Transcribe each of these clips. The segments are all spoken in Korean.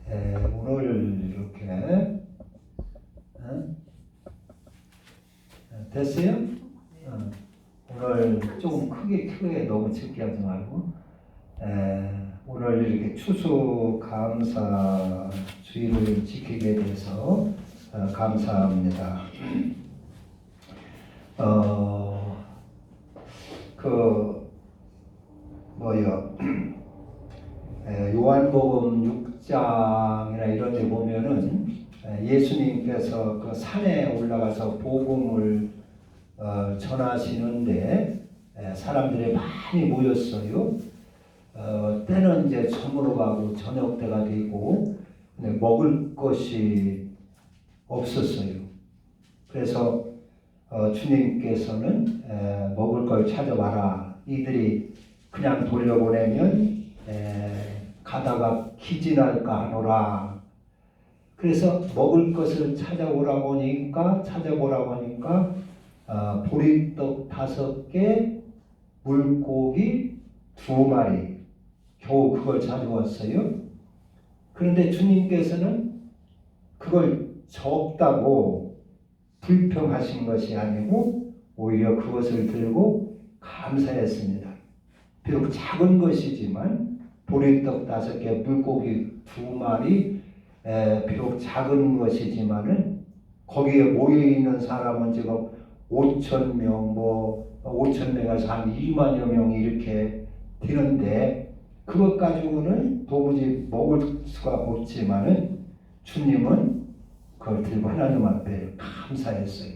오늘 이렇게 됐어요? 오늘 조금 크게 너무 적게 하지 말고 오늘 이렇게 추수 감사 주일을 지키게 돼서 감사합니다. 요한복음 6장이나 이런 데 보면은 예수님께서 그 산에 올라가서 복음을 전하시는데 사람들이 많이 모였어요. 때는 이제 저물어가고 저녁 때가 되고 근데 먹을 것이 없었어요. 그래서 주님께서는 먹을 걸 찾아와라. 이들이 그냥 돌려보내면 가다가 기진할까 하노라. 그래서 먹을 것을 찾아보라고 하니까 보리떡 5개, 물고기 2마리 겨우 그걸 가져왔어요. 그런데 주님께서는 그걸 적다고 불평하신 것이 아니고 오히려 그것을 들고 감사했습니다. 비록 작은 것이지만 보리떡 5개, 물고기 2마리 비록 작은 것이지만은 거기에 모여있는 사람은 지금 5,000명, 5,000명에서 한 2만여 명이 이렇게 되는데 그것 가지고는 도무지 먹을 수가 없지만은 주님은 그걸 들고 하나님 앞에 감사했어요.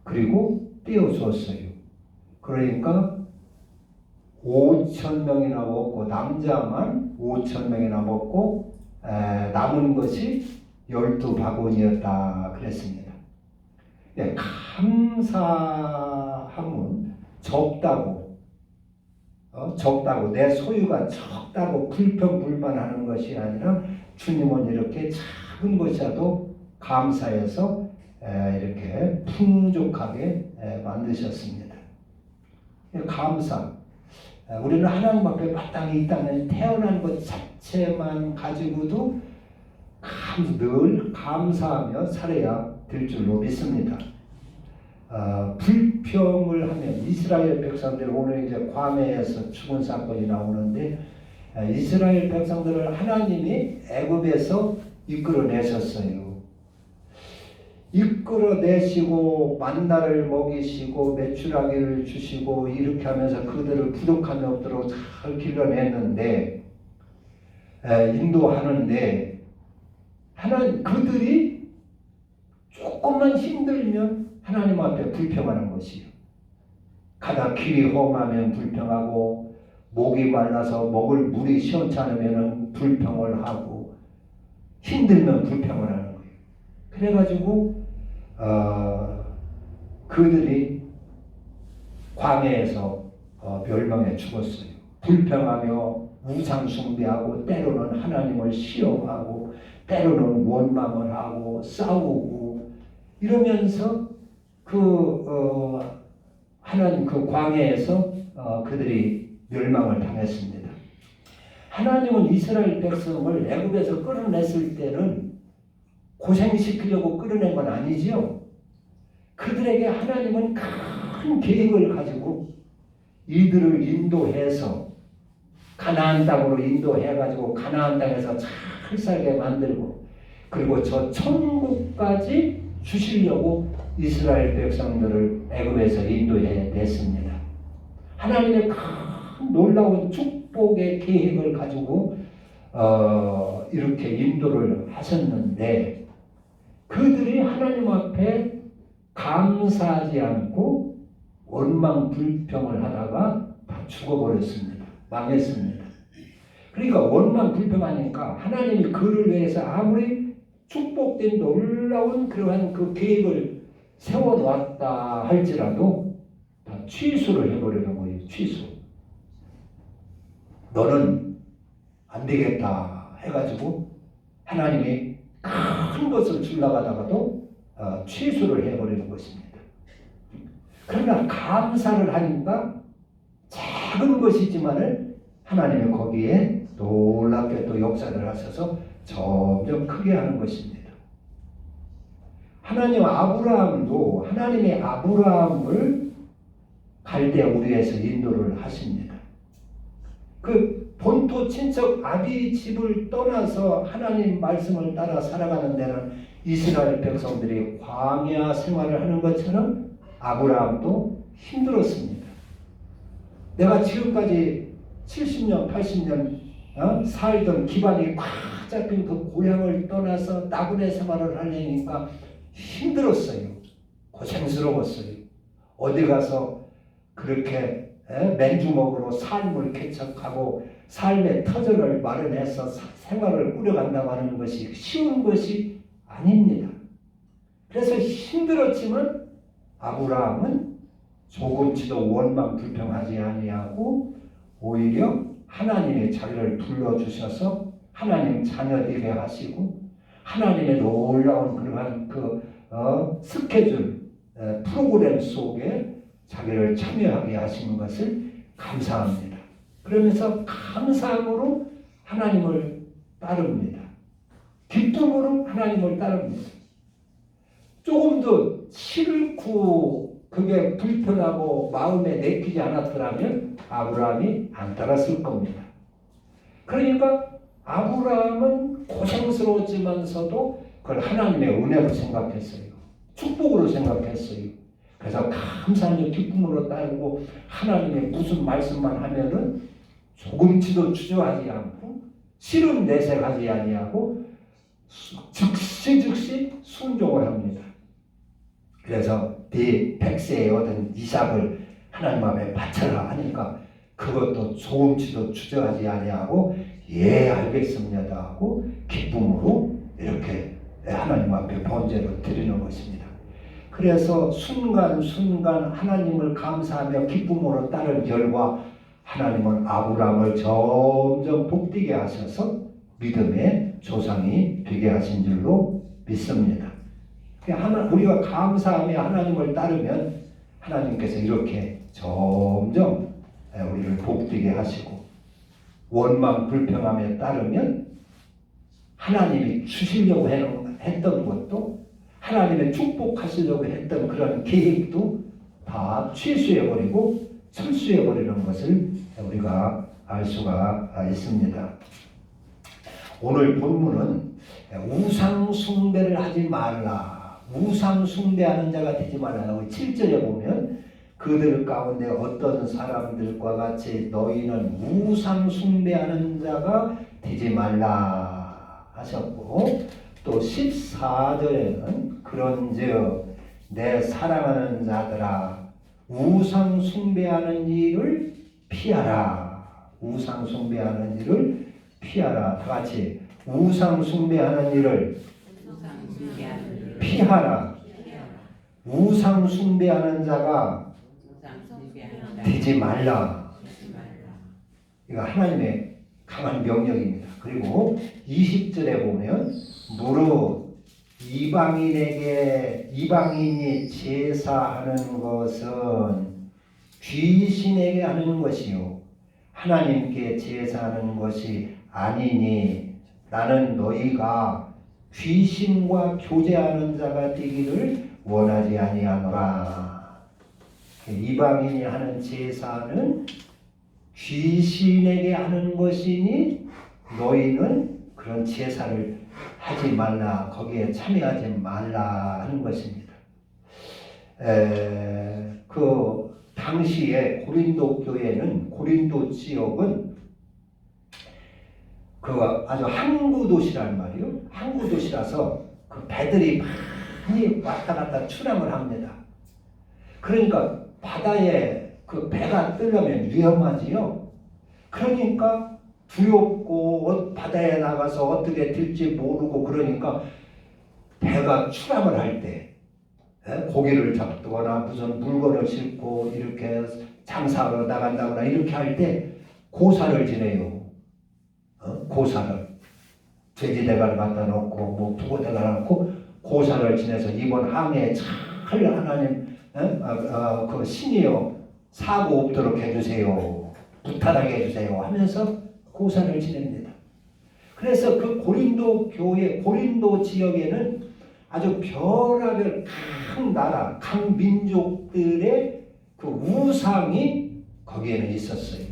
그리고 떼어주었어요. 그러니까 5,000명이나 먹고 남자만 5,000명이나 먹고 남은 것이 12바구니였다 그랬습니다. 감사함은 적다고 내 소유가 적다고 불평불만하는 것이 아니라 주님은 이렇게 작은 것이라도 감사해서 이렇게 풍족하게 만드셨습니다. 감사. 우리는 하나님 앞에 마땅히 이 땅에 태어난 것 자체만 가지고도 늘 감사하며 살아야 될 줄로 믿습니다. 불평을 하면 이스라엘 백성들 오늘 이제 광야에서 죽은 사건이 나오는데 이스라엘 백성들을 하나님이 애굽에서 이끌어내셨어요. 이끌어내시고 만나를 먹이시고 메추라기를 주시고 이렇게 하면서 그들을 부족함이 없도록 잘 길러냈는데 인도하는데 그들이 조금만 힘들면 하나님 앞에 불평하는 것이요. 가다 길이 험하면 불평하고 목이 말라서 먹을 물이 시원치 않으면 불평을 하고 힘들면 불평을 하는 거예요. 그래가지고 그들이 광야에서 멸망해 죽었어요. 불평하며 우상 숭배하고 때로는 하나님을 시험하고 때로는 원망을 하고 싸우고 이러면서 하나님 그 광야에서 그들이 멸망을 당했습니다. 하나님은 이스라엘 백성을 애굽에서 끌어냈을 때는 고생시키려고 끌어낸 건 아니지요. 그들에게 하나님은 큰 계획을 가지고 이들을 인도해서 가나안 땅으로 인도해가지고 가나안 땅에서 잘 살게 만들고 그리고 저 천국까지 주시려고 이스라엘 백성들을 애굽에서 인도해 냈습니다. 하나님의 큰 놀라운 축복의 계획을 가지고 이렇게 인도를 하셨는데 그들이 하나님 앞에 감사하지 않고 원망 불평을 하다가 다 죽어버렸습니다. 망했습니다. 그러니까 원망 불평하니까 하나님이 그를 위해서 아무리 축복된 놀라운 그러한 그 계획을 세워놓았다 할지라도 다 취소를 해버리는 거예요. 취소. 너는 안 되겠다 해가지고 하나님이 큰 것을 주려고 하다가도 취소를 해버리는 것입니다. 그러나 감사를 하니까 작은 것이지만은 하나님이 거기에 놀랍게 또 역사를 하셔서 점점 크게 하는 것입니다. 하나님이 아브라함을 갈대 우리에서 인도를 하십니다. 그 본토 친척 아비 집을 떠나서 하나님 말씀을 따라 살아가는 데는 이스라엘 백성들이 광야 생활을 하는 것처럼 아브라함도 힘들었습니다. 내가 지금까지 70년, 80년 살던 기반이 꽉 잡힌 그 고향을 떠나서 나그네 생활을 하려니까 힘들었어요. 고생스러웠어요. 어디 가서 그렇게 맨주먹으로 삶을 개척하고 삶의 터전을 마련해서 생활을 꾸려간다고 하는 것이 쉬운 것이 아닙니다. 그래서 힘들었지만 아브라함은 조금치도 원망 불평하지 아니하고 오히려 하나님의 자기를 불러주셔서 하나님 자녀 되게 하시고 하나님의 놀라운 그러한 스케줄 프로그램 속에 자기를 참여하게 하시는 것을 감사합니다. 그러면서 감사함으로 하나님을 따릅니다. 기쁨으로 하나님을 따릅니다. 조금도 싫고 그게 불편하고 마음에 내키지 않았더라면 아브라함이 안 따랐을 겁니다. 그러니까 아브라함은 고생스러웠지만서도 그걸 하나님의 은혜로 생각했어요. 축복으로 생각했어요. 그래서 감사하며 기쁨으로 따르고 하나님의 무슨 말씀만 하면은 조금치도 주저하지 않고 싫은 내색하지 아니하고 즉시 순종을 합니다. 그래서 네 백세에 얻은 이삭을 하나님 앞에 바쳐라 하니까 그것도 조금치도 주저하지 아니하고 예 알겠습니다 하고 기쁨으로 이렇게 하나님 앞에 번제로 드리는 것입니다. 그래서 순간순간 하나님을 감사하며 기쁨으로 따른 결과 하나님은 아브라함을 점점 복되게 하셔서 믿음의 조상이 되게 하신 줄로 믿습니다. 우리가 감사하며 하나님을 따르면 하나님께서 이렇게 점점 우리를 복되게 하시고 원망 불평하며 따르면 하나님이 주시려고 했던 것도 하나님의 축복하시려고 했던 그런 계획도 다 취소해버리고 철수해버리는 것을 우리가 알 수가 있습니다. 오늘 본문은 우상 숭배를 하지 말라, 우상 숭배하는 자가 되지 말라고 7절에 보면 그들 가운데 어떤 사람들과 같이 너희는 우상 숭배하는 자가 되지 말라 하셨고, 또 14절에는 그런즉 내 사랑하는 자들아 우상 숭배하는 일을 피하라, 우상 숭배하는 일을 피하라. 다 같이 우상 숭배하는 일을 피하라. 우상 숭배하는 자가 되지 말라. 이거 하나님의 강한 명령입니다. 그리고 20절에 보면 무릇 이방인이 제사하는 것은 귀신에게 하는 것이요 하나님께 제사하는 것이 아니니 나는 너희가 귀신과 교제하는 자가 되기를 원하지 아니하노라. 이방인이 하는 제사는 귀신에게 하는 것이니 너희는 그런 제사를 하지 말라, 거기에 참여하지 말라 하는 것입니다. 그 당시에 고린도 교회는, 고린도 지역은 그 아주 항구 도시란 말이에요. 항구 도시라서 그 배들이 많이 왔다 갔다 출항을 합니다. 그러니까 바다에 그 배가 뜨려면 위험하지요. 그러니까 두렵고 바다에 나가서 어떻게 될지 모르고, 그러니까 배가 출항을 할 때 고기를 잡거나 무슨 물건을 싣고 이렇게 장사하러 나간다거나 이렇게 할 때 고사를 지내요. 고사를 돼지대가를 갖다 놓고 뭐 부고대가를 놓고 고사를 지내서 이번 항해에 잘 하나님 그 신이여 사고 없도록 해주세요, 무탈하게 해주세요 하면서 고사를 지냅니다. 그래서 그 고린도 교회, 고린도 지역에는 아주 별하별 각 나라, 각 민족들의 그 우상이 거기에는 있었어요.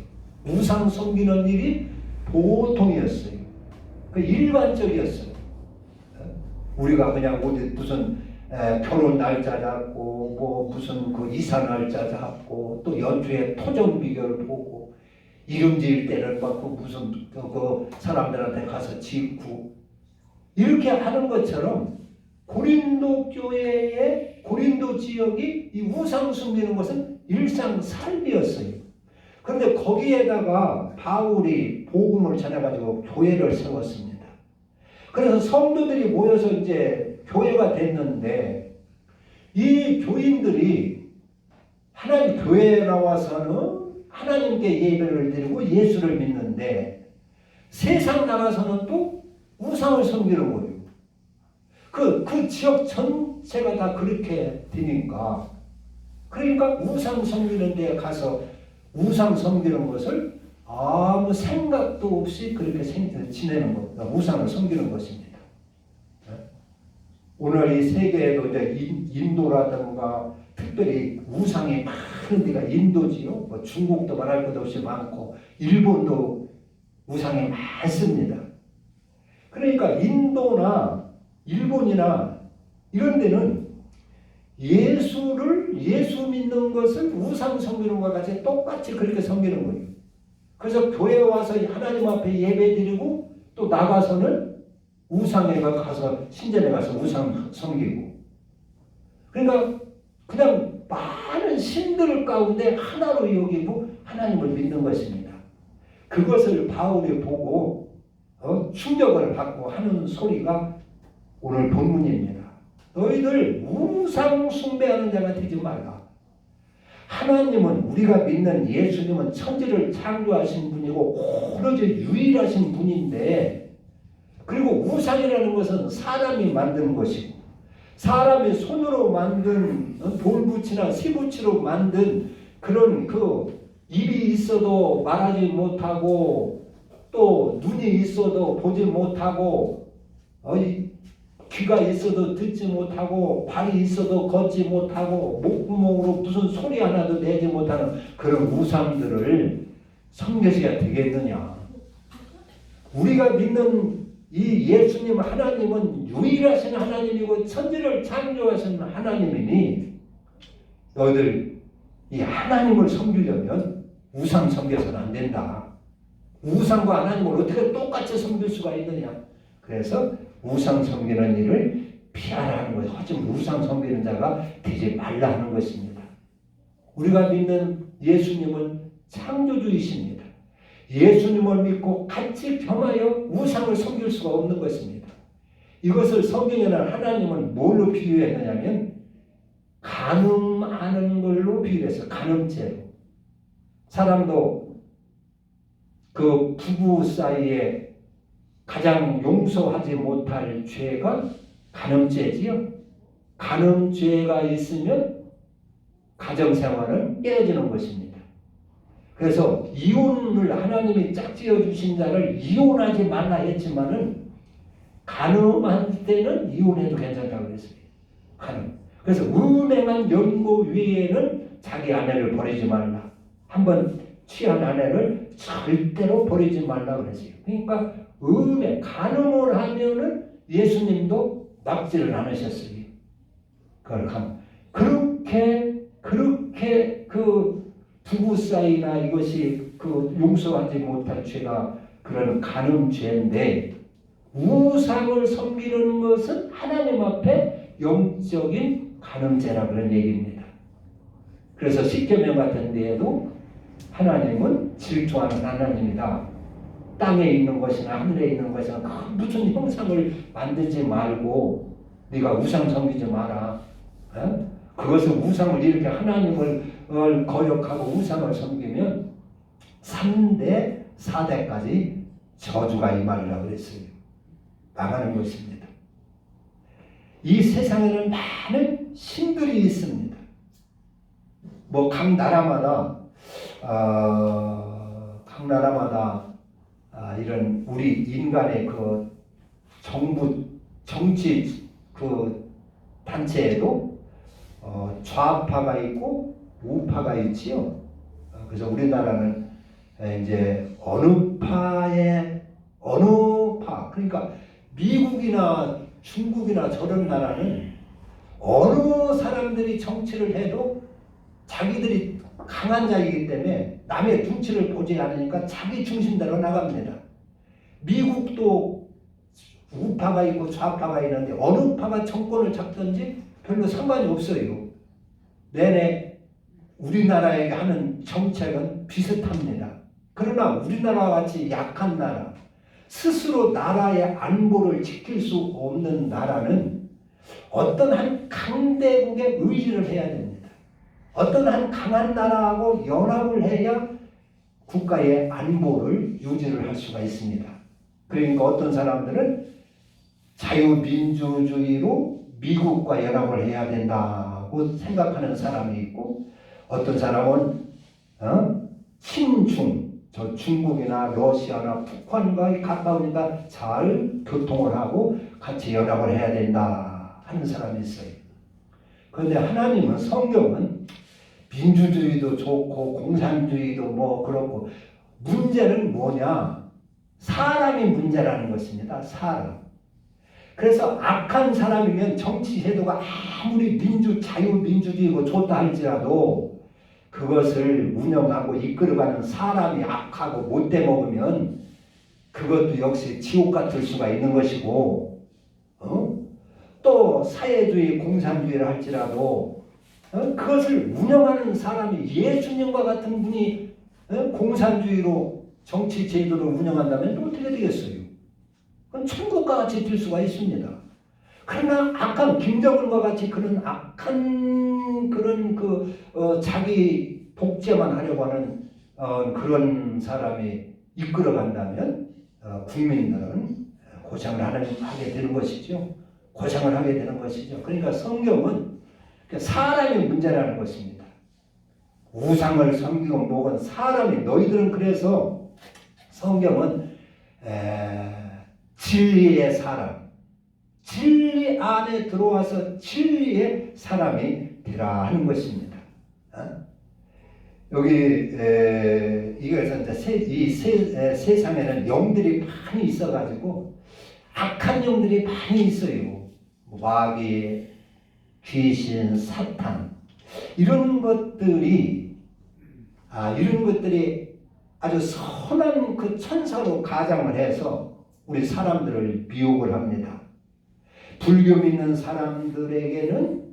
우상 섬기는 일이 보통이었어요. 그 일반적이었어요. 우리가 그냥 어디 무슨 결혼 날짜 잡고 뭐 무슨 그 이사 날짜 잡고 또 연초에 토정 비결 보고 이름 지을 때는 막 그 무슨 그 사람들한테 가서 짓고 이렇게 하는 것처럼 고린도 교회의 고린도 지역이 이 우상 숨기는 것은 일상 삶이었어요. 그런데 거기에다가 바울이 복음을 전해가지고 교회를 세웠습니다. 그래서 성도들이 모여서 이제 교회가 됐는데 이 교인들이 하나님 교회에 나와서는 하나님께 예배를 드리고 예수를 믿는데 세상 나가서는 또 우상을 섬기는 거예요. 그 지역 전체가 다 그렇게 되니까 그러니까 우상 섬기는 데 가서 우상 섬기는 것을 아무 생각도 없이 그렇게 지내는 겁니다. 우상을 섬기는 것입니다. 오늘 이 세계에도 이제 인도라든가 특별히 우상이 많은 데가 인도지요. 뭐 중국도 말할 것 없이 많고 일본도 우상이 많습니다. 그러니까 인도나 일본이나 이런 데는 예수 믿는 것을 우상 섬기는 것과 같이 똑같이 그렇게 섬기는 거예요. 그래서 교회에 와서 하나님 앞에 예배 드리고 또 나가서는 우상에 가서 신전에 가서 우상 섬기고 그러니까 그냥 많은 신들 가운데 하나로 여기고 하나님을 믿는 것입니다. 그것을 바울이 보고 충격을 받고 하는 소리가 오늘 본문입니다. 너희들 우상 숭배하는 자가 되지 말라. 하나님은 우리가 믿는 예수님은 천지를 창조하신 분이고 오로지 유일하신 분인데 그리고 우상이라는 것은 사람이 만든 것이고 사람이 손으로 만든 돌붙이나 시붙이로 만든 그런 그 입이 있어도 말하지 못하고 또 눈이 있어도 보지 못하고 귀가 있어도 듣지 못하고 발이 있어도 걷지 못하고 목구멍으로 무슨 소리 하나도 내지 못하는 그런 우상들을 섬겨서야 되겠느냐. 우리가 믿는 이 예수님 하나님은 유일하신 하나님이고 천지를 창조하신 하나님이니 너희들 이 하나님을 섬기려면 우상 섬겨서는 안 된다. 우상과 하나님을 어떻게 똑같이 섬길 수가 있느냐. 그래서 우상 섬기는 일을 피하라는 거예요. 하지만 우상 섬기는 자가 되지 말라 하는 것입니다. 우리가 믿는 예수님은 창조주이십니다. 예수님을 믿고 같이 겸하여 우상을 섬길 수가 없는 것입니다. 이것을 성경에는 하나님은 뭘로 비유했느냐면 간음하는 걸로 비유했어요. 간음죄로. 사람도 그 부부 사이에 가장 용서하지 못할 죄가 간음죄지요. 간음죄가 있으면 가정생활은 깨어지는 것입니다. 그래서 이혼을 하나님이 짝지어 주신 자를 이혼하지 말라 했지만은 간음할 때는 이혼해도 괜찮다고 그랬어요. 간음. 그래서 음행한 연고 외에는 자기 아내를 버리지 말라. 한번 취한 아내를 절대로 버리지 말라 그랬어요. 그러니까 음행, 간음을 하면은 예수님도 납치를 않으셨어요. 그렇게 그 부부 사이나 이것이 그 용서하지 못할 죄가 그런 간음죄인데 우상을 섬기는 것은 하나님 앞에 영적인 간음죄라 그런 얘기입니다. 그래서 십계명 같은 데에도 하나님은 질투하는 하나님이다. 땅에 있는 것이나 하늘에 있는 것이나 무슨 형상을 만들지 말고 네가 우상 섬기지 마라. 그것을 우상을 이렇게 하나님을 거역하고 우상을 섬기면 3대 4대까지 저주가 임하리라 그랬어요. 망하는 것입니다. 이 세상에는 많은 신들이 있습니다. 각 나라마다 이런 우리 인간의 그 정부 정치 그 단체에도 좌파가 있고 우파가 있지요. 그래서 우리나라는 이제 어느 파 그러니까 미국이나 중국이나 저런 나라는 어느 사람들이 정치를 해도 자기들이 강한 자이기 때문에 남의 눈치를 보지 않으니까 자기 중심대로 나갑니다. 미국도 우파가 있고 좌파가 있는데 어느 파가 정권을 잡든지 별로 상관이 없어요. 내내 우리나라에게 하는 정책은 비슷합니다. 그러나 우리나라와 같이 약한 나라, 스스로 나라의 안보를 지킬 수 없는 나라는 어떤 한 강대국의 의지를 해야 됩니다. 어떤 한 강한 나라하고 연합을 해야 국가의 안보를 유지를 할 수가 있습니다. 그러니까 어떤 사람들은 자유민주주의로 미국과 연합을 해야 된다고 생각하는 사람이 있고, 어떤 사람은 친중, 저 중국이나 러시아나 북한과 가까우니까 잘 교통을 하고 같이 연합을 해야 된다 하는 사람이 있어요. 그런데 하나님은, 성경은 민주주의도 좋고 공산주의도 뭐 그렇고, 문제는 뭐냐? 사람이 문제라는 것입니다. 사람. 그래서 악한 사람이면 정치 제도가 아무리 자유민주주의고 좋다 할지라도 그것을 운영하고 이끌어가는 사람이 악하고 못돼 먹으면 그것도 역시 지옥 같을 수가 있는 것이고, 또 사회주의, 공산주의를 할지라도 그것을 운영하는 사람이 예수님과 같은 분이 공산주의로 정치 제도를 운영한다면 어떻게 되겠어요? 그건 천국과 같이 될 수가 있습니다. 그러나 악한 김정은과 같이 그런 악한 그런 자기 독재만 하려고 하는 그런 사람이 이끌어간다면 국민들은 고생을 하게 되는 것이죠. 고생을 하게 되는 것이죠. 그러니까 성경은 사람이 문제라는 것입니다. 우상을 섬기고 뭐건 사람이, 너희들은 그래서 성경은 진리의 사람, 진리 안에 들어와서 진리의 사람이 되라 하는 것입니다. 여기 이거에서 이 세상에는 영들이 많이 있어가지고 악한 영들이 많이 있어요. 마귀, 귀신, 사탄, 이런 것들이 아주 선한 그 천사로 가장을 해서 우리 사람들을 미혹을 합니다. 불교 믿는 사람들에게는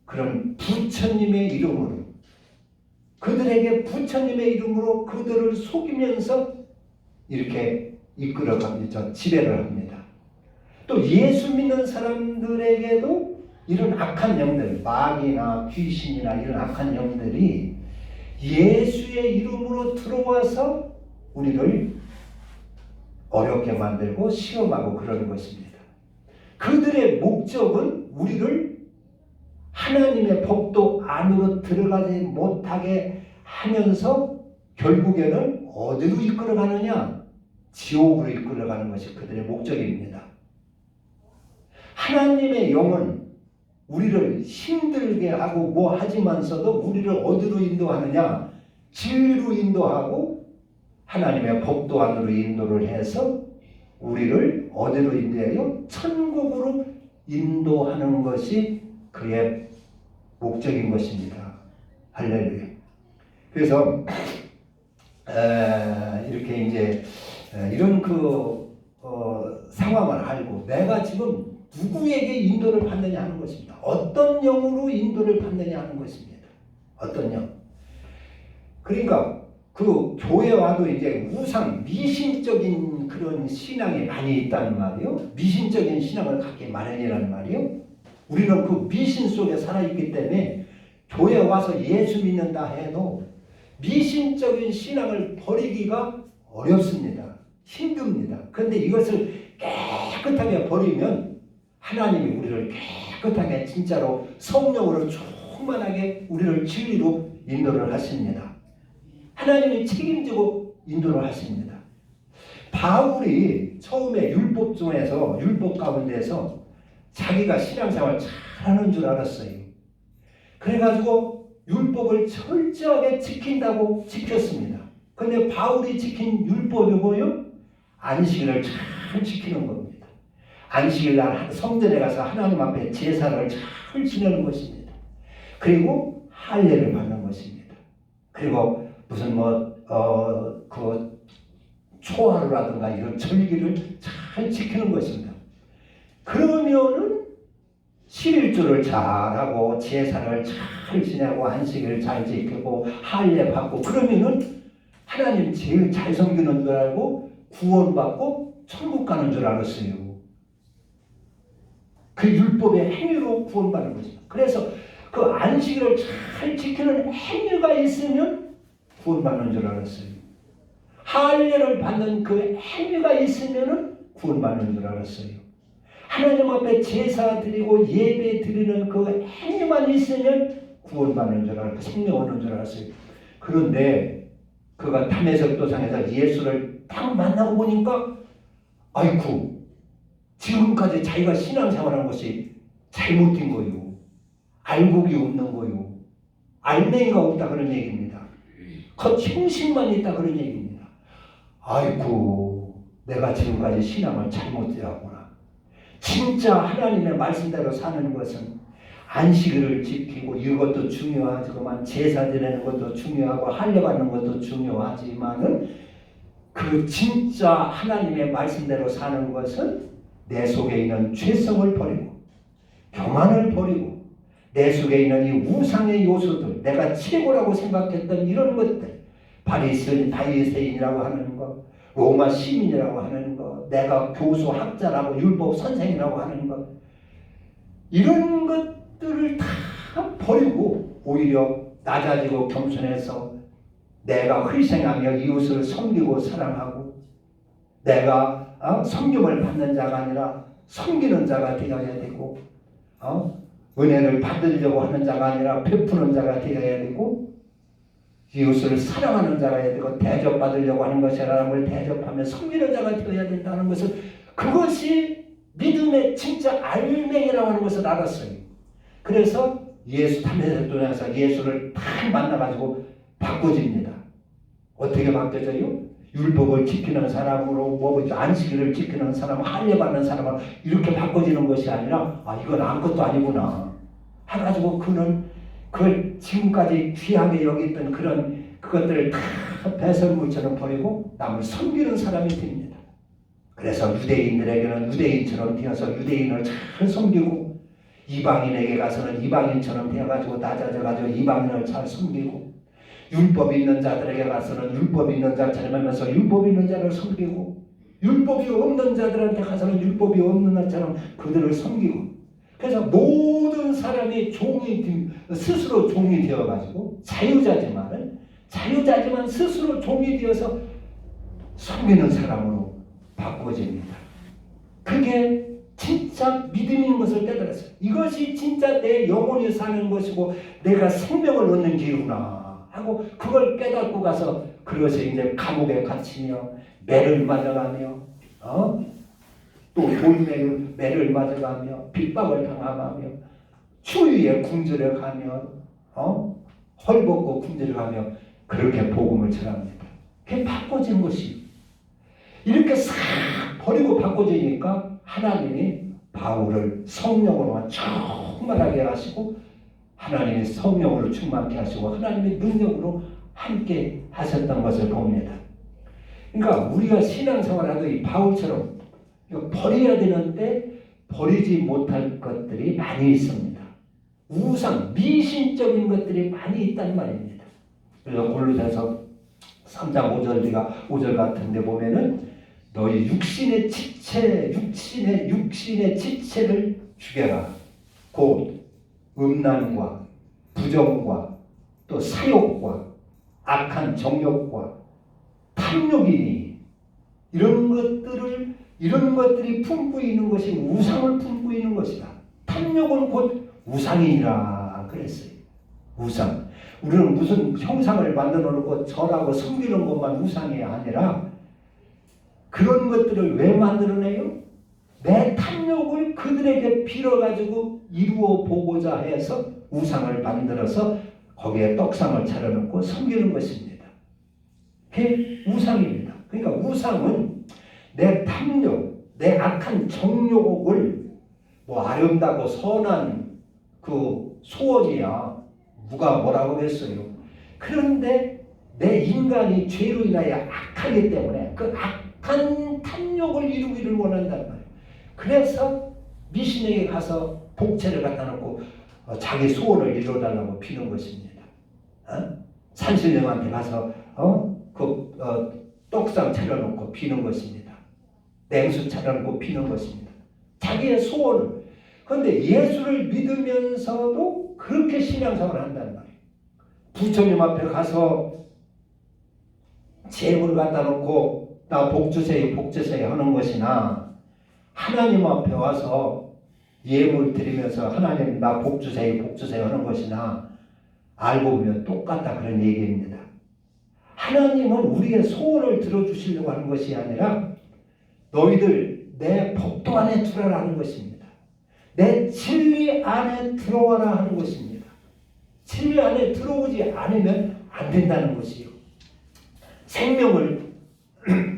그런 부처님의 이름으로, 그들에게 부처님의 이름으로 그들을 속이면서 이렇게 이끌어갑니다. 지배를 합니다. 또 예수 믿는 사람들에게도 이런 악한 영들, 마귀나 귀신이나 이런 악한 영들이 예수의 이름으로 들어와서 우리를 어렵게 만들고 시험하고 그러는 것입니다. 그들의 목적은 우리를 하나님의 법도 안으로 들어가지 못하게 하면서 결국에는 어디로 이끌어가느냐? 지옥으로 이끌어가는 것이 그들의 목적입니다. 하나님의 영은 우리를 힘들게 하고 뭐 하지만서도 우리를 어디로 인도하느냐? 진리로 인도하고 하나님의 법도 안으로 인도를 해서 우리를 어디로 인도해요? 천국으로 인도하는 것이 그의 목적인 것입니다. 할렐루야. 그래서 이렇게 이제 이런 상황을 알고 내가 지금 누구에게 인도를 받느냐 하는 것입니다. 어떤 영으로 인도를 받느냐 하는 것입니다. 어떤 영. 그러니까 그 교회 와도 이제 우상, 미신적인 그런 신앙이 많이 있다는 말이요. 미신적인 신앙을 갖기 마련이라는 말이요. 우리는 그 미신 속에 살아있기 때문에 교회 와서 예수 믿는다 해도 미신적인 신앙을 버리기가 어렵습니다. 힘듭니다. 그런데 이것을 깨끗하게 버리면 하나님이 우리를 깨끗하게 진짜로 성령으로 충만하게 우리를 진리로 인도를 하십니다. 하나님이 책임지고 인도를 하십니다. 바울이 처음에 율법 중에서 율법 가운데서 자기가 신앙생활 잘하는 줄 알았어요. 그래가지고 율법을 철저하게 지킨다고 지켰습니다. 근데 바울이 지킨 율법이 뭐예요? 안식일을 잘 지키는 겁니다. 안식일 날 성전에 가서 하나님 앞에 제사를 잘 지내는 것입니다. 그리고 할례를 받는 것입니다. 그리고 무슨 그 초하루라든가 이런 절기를 잘 지키는 것입니다. 그러면은 11조를 잘하고 제사를 잘 지내고 안식일을 잘 지키고 할례 받고 그러면은 하나님 제일 잘 섬기는 줄 알고 구원받고 천국 가는 줄 알았어요. 그 율법의 행위로 구원받는 것입니다. 그래서 그 안식일을 잘 지키는 행위가 있으면 구원받는 줄 알았어요. 할례를 받는 그 행위가 있으면 구원받는 줄 알았어요. 하나님 앞에 제사 드리고 예배 드리는 그 행위만 있으면 구원받는 줄 알았고 생명 얻는 줄 알았어요. 그런데 그가 담에색 도상에서 예수를 딱 만나고 보니까 아이쿠 지금까지 자기가 신앙생활한 것이 잘못된 거요. 알곡이 없는 거요. 알맹이가 없다 그런 얘기입니다. 겉힘심만 있다 그런 얘기입니다. 아이쿠 내가 지금까지 신앙을 잘못해왔구나. 진짜 하나님의 말씀대로 사는 것은 안식일을 지키고 이것도 중요하지만 제사 드리는 것도 중요하고 할례 받는 것도 중요하지만은 그 진짜 하나님의 말씀대로 사는 것은 내 속에 있는 죄성을 버리고 교만을 버리고 내 속에 있는 이 우상의 요소들 내가 최고라고 생각했던 이런 것들 바리새인이라고 하는 것 로마 시민이라고 하는 것 내가 교수 학자라고 율법 선생이라고 하는 것 이런 것들을 다 버리고 오히려 낮아지고 겸손해서 내가 희생하며 이웃을 섬기고 사랑하고 내가 섬김을 받는 자가 아니라 섬기는 자가 되어야 되고 은혜를 받으려고 하는 자가 아니라 베푸는 자가 되어야 되고 이웃을 사랑하는 자가 되어야 되고 대접받으려고 하는 것이 아니라 남을 대접하며 섬기는 자가 되어야 된다는 것을 그것이 믿음의 진짜 알맹이라고 하는 것을 알았어요. 그래서 예수 담에색 도상에서 예수를 딱 만나가지고 바꿔집니다. 어떻게 바뀌어져요? 율법을 지키는 사람으로 안식일을 지키는 사람, 할례 받는 사람으로 이렇게 바꿔지는 것이 아니라 이건 아무것도 아니구나 해가지고 그는 그걸 지금까지 귀하게 여겼던 그것들을 다 배설물처럼 버리고 남을 섬기는 사람이 됩니다. 그래서 유대인들에게는 유대인처럼 되어서 유대인을 잘 섬기고 이방인에게 가서는 이방인처럼 되어가지고 낮아져가지고 이방인을 잘 섬기고 율법 있는 자들에게 가서는 율법 있는 자처럼 하면서 율법 있는 자를 섬기고 율법이 없는 자들한테 가서는 율법이 없는 자처럼 그들을 섬기고 그래서 모든 사람이 스스로 종이 되어가지고 자유자지만 스스로 종이 되어서 섬기는 사람으로 바꿔집니다. 그게 진짜 믿음인 것을 깨달았어요. 이것이 진짜 내 영혼이 사는 것이고 내가 생명을 얻는 길이구나 하고 그걸 깨닫고 가서 그것이 이제 감옥에 갇히며 매를 맞아가며 또 돌매를 맞아가며 핍박을 당하며 추위에 굶주려 가며 헐벗고 굶주려 가며 그렇게 복음을 전합니다. 그게 바꿔진 것이 이렇게 싹 버리고 바꿔지니까 하나님이 바울을 성령으로 충만하게 하시고 하나님이 성령으로 충만케 하시고 하나님의 능력으로 함께 하셨던 것을 봅니다. 그러니까 우리가 신앙생활하도 이 바울처럼 버려야 되는데 버리지 못할 것들이 많이 있습니다. 우상, 미신적인 것들이 많이 있단 말입니다. 그래서 골로새서 3장 5절 같은데 보면은 너희 육신의 지체를 죽여라. 곧 음란과 부정과 또 사욕과 악한 정욕과 탐욕이니 이런 것들이 품고 있는 것이 우상을 품고 있는 것이다. 탐욕은 곧 우상이니라 그랬어요. 우상. 우리는 무슨 형상을 만들어 놓고 절하고 섬기는 것만 우상이 아니라 그런 것들을 왜 만들어내요? 내 탐욕을 그들에게 빌어가지고 이루어 보고자 해서 우상을 만들어서 거기에 떡상을 차려놓고 섬기는 것입니다. 그게 우상입니다. 그러니까 우상은 내 탐욕, 내 악한 정욕을 뭐 아름다고 선한 그 소원이야. 누가 뭐라고 했어요. 그런데 내 인간이 죄로 인하여 악하기 때문에 그 악한 탐욕을 이루기를 원한단 말이에요. 그래서 미신에게 가서 복채를 갖다 놓고 자기 소원을 이루어달라고 비는 것입니다. 산신령한테 가서 떡상 차려놓고 비는 것입니다. 냉수 차려놓고 비는 것입니다. 자기의 소원을. 그런데 예수를 믿으면서도 그렇게 신앙생활을 한다는 말이에요. 부처님 앞에 가서 재물을 갖다 놓고 나 복주세요 복주세요 하는 것이나 하나님 앞에 와서 예물 드리면서 하나님 나 복주세요 복주세요 하는 것이나 알고 보면 똑같다 그런 얘기입니다. 하나님은 우리의 소원을 들어주시려고 하는 것이 아니라 너희들 내 법도 안에 들어라 하는 것입니다. 내 진리 안에 들어와라 하는 것입니다. 진리 안에 들어오지 않으면 안 된다는 것이요.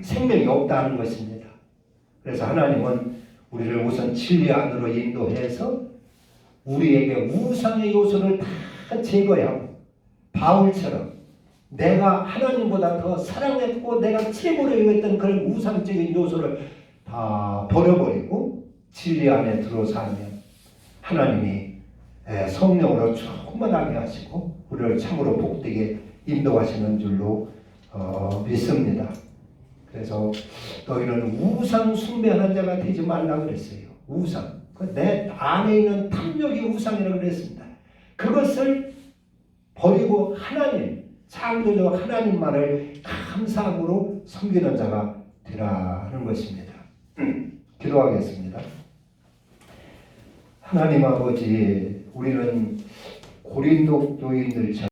생명이 없다는 것입니다. 그래서 하나님은 우리를 우선 진리 안으로 인도해서 우리에게 우상의 요소를 다 제거하고 바울처럼 내가 하나님보다 더 사랑했고 내가 최고로 여겼던 그런 우상적인 요소를 다 버려버리고 진리 안에 들어 살면 하나님이 성령으로 충만하게 하시고 우리를 참으로 복되게 인도하시는 줄로 믿습니다. 그래서 너희는 우상 숭배하는 자가 되지 말라 그랬어요. 우상. 내 안에 있는 탐욕이 우상이라고 그랬습니다. 그것을 버리고 하나님, 창조주 하나님만을 감사함으로 섬기는 자가 되라는 것입니다. 기도하겠습니다. 하나님 아버지, 우리는 고린도 교인들처럼